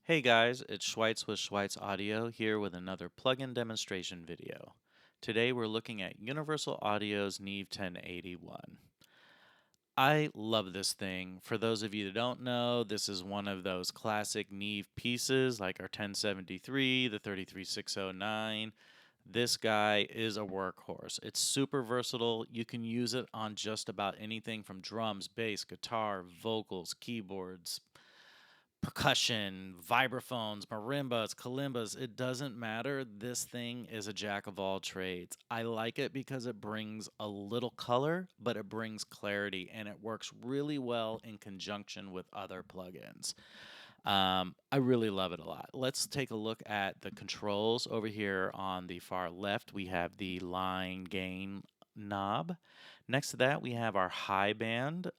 Hey guys, it's Schweitz with schweitzaudio here with another plugin demonstration video. Today we're looking at Universal Audio's Neve 1081. I love this thing. For those of you that don't know, this is one of those classic Neve pieces like our 1073, the 33609. This guy is a workhorse. It's super versatile. You can use it on just about anything from drums, bass, guitar, vocals, keyboards, percussion, vibraphones, marimbas, kalimbas, it doesn't matter. This thing is a jack of all trades. I like it because it brings a little color, but it brings clarity, and it works really well in conjunction with other plugins. I really love it a lot. Let's take a look at the controls over here on the far left. We have the line gain knob. Next to that, we have our high band.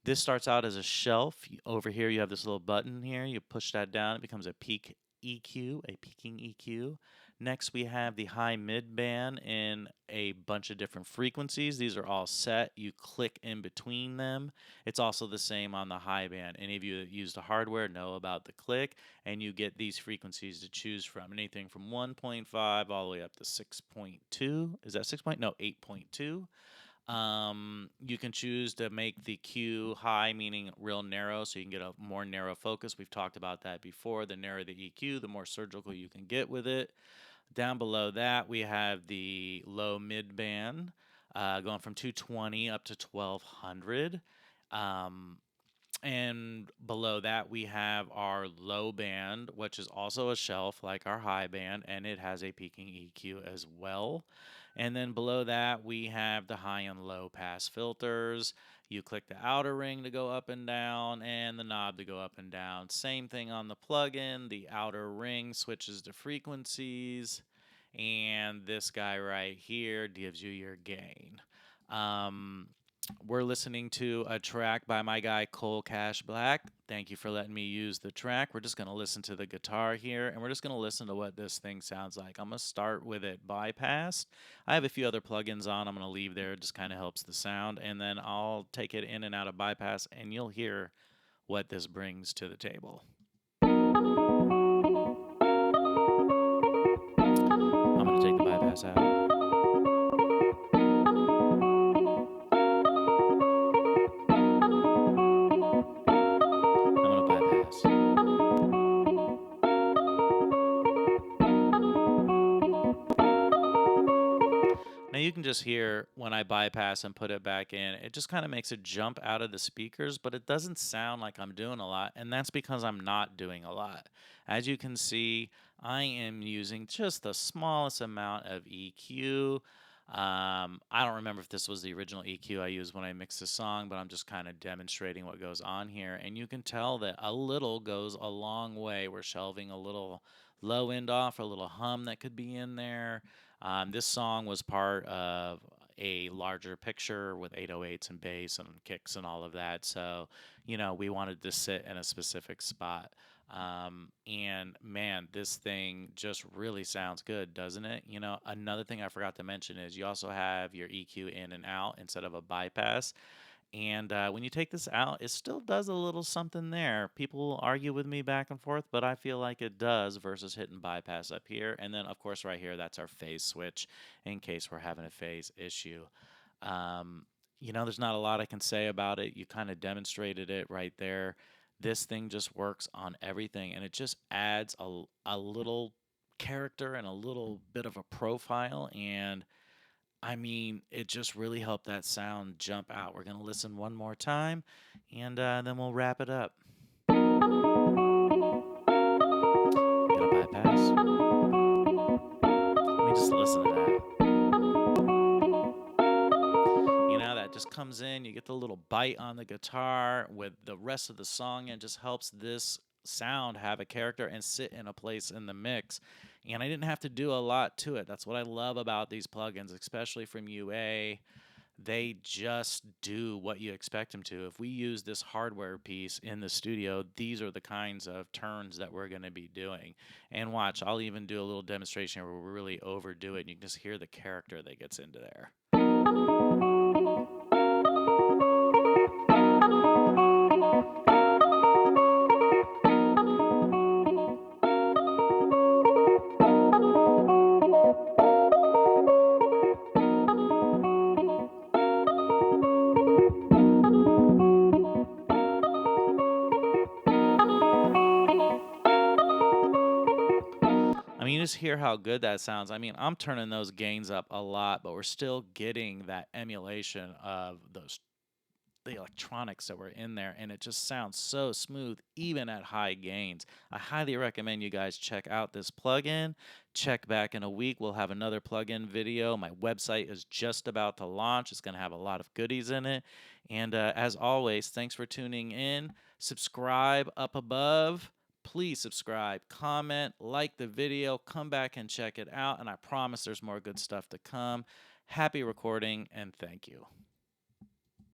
This starts out as a shelf. Over here, you have this little button here. You push that down, it becomes a peak EQ, a peaking EQ. Next, we have the high mid band in a bunch of different frequencies. These are all set. You click in between them. It's also the same on the high band. Any of you that use the hardware know about the click, and you get these frequencies to choose from. Anything from 1.5 all the way up to 6.2. Is that 6 point? No, 8.2. You can choose to make the Q high, meaning real narrow, so you can get a more narrow focus. We've talked about that before. The narrower the EQ, the more surgical you can get with it. Down below that, we have the low mid band, going from 220 up to 1200. And below that, we have our low band, which is also a shelf like our high band, and it has a peaking EQ as well. And then below that, we have the high and low pass filters. You click the outer ring to go up and down, and the knob to go up and down. Same thing on the plugin. The outer ring switches to frequencies, and this guy right here gives you your gain. We're listening to a track by my guy Cole Cash Black. Thank you for letting me use the track. We're just going to listen to the guitar here, and we're just going to listen to what this thing sounds like. I'm going to start with it bypassed. I have a few other plugins on. I'm going to leave there. It just kind of helps the sound, and then I'll take it in and out of bypass, and you'll hear what this brings to the table. I'm going to take the bypass out. I'm going to bypass. Now you can just hear when I bypass and put it back in, it just kind of makes it jump out of the speakers, but it doesn't sound like I'm doing a lot, and that's because I'm not doing a lot. As you can see, I am using just the smallest amount of EQ. I don't remember if this was the original EQ I used when I mixed the song, but I'm just kind of demonstrating what goes on here, and you can tell that a little goes a long way. We're shelving a little low end off, a little hum that could be in there. This song was part of a larger picture with 808s and bass and kicks and all of that. So, we wanted to sit in a specific spot. And man, this thing just really sounds good, doesn't it? Another thing I forgot to mention is you also have your EQ in and out instead of a bypass. And when you take this out, it still does a little something there. People argue with me back and forth, but I feel like it does versus hitting bypass up here. And then, of course, right here, that's our phase switch in case we're having a phase issue. There's not a lot I can say about it. You kind of demonstrated it right there. This thing just works on everything, and it just adds a little character and a little bit of a profile. And I mean, it just really helped that sound jump out. We're going to listen one more time, and then we'll wrap it up. Gonna bypass. Let me just listen to that. That just comes in. You get the little bite on the guitar with the rest of the song, and just helps this sound have a character and sit in a place in the mix. And I didn't have to do a lot to it. That's what I love about these plugins, especially from UA. They just do what you expect them to. If we use this hardware piece in the studio, these are the kinds of turns that we're going to be doing. And watch, I'll even do a little demonstration where we really overdo it, and you can just hear the character that gets into there. just hear how good that sounds. I mean, I'm turning those gains up a lot, but we're still getting that emulation of the electronics that were in there, and it just sounds so smooth even at high gains. I highly recommend you guys check out this plugin. Check back in a week. We'll have another plugin video. My website is just about to launch. It's going to have a lot of goodies in it. And as always, thanks for tuning in. Subscribe up above. Please subscribe, comment, like the video, come back and check it out, and I promise there's more good stuff to come. Happy recording, and thank you.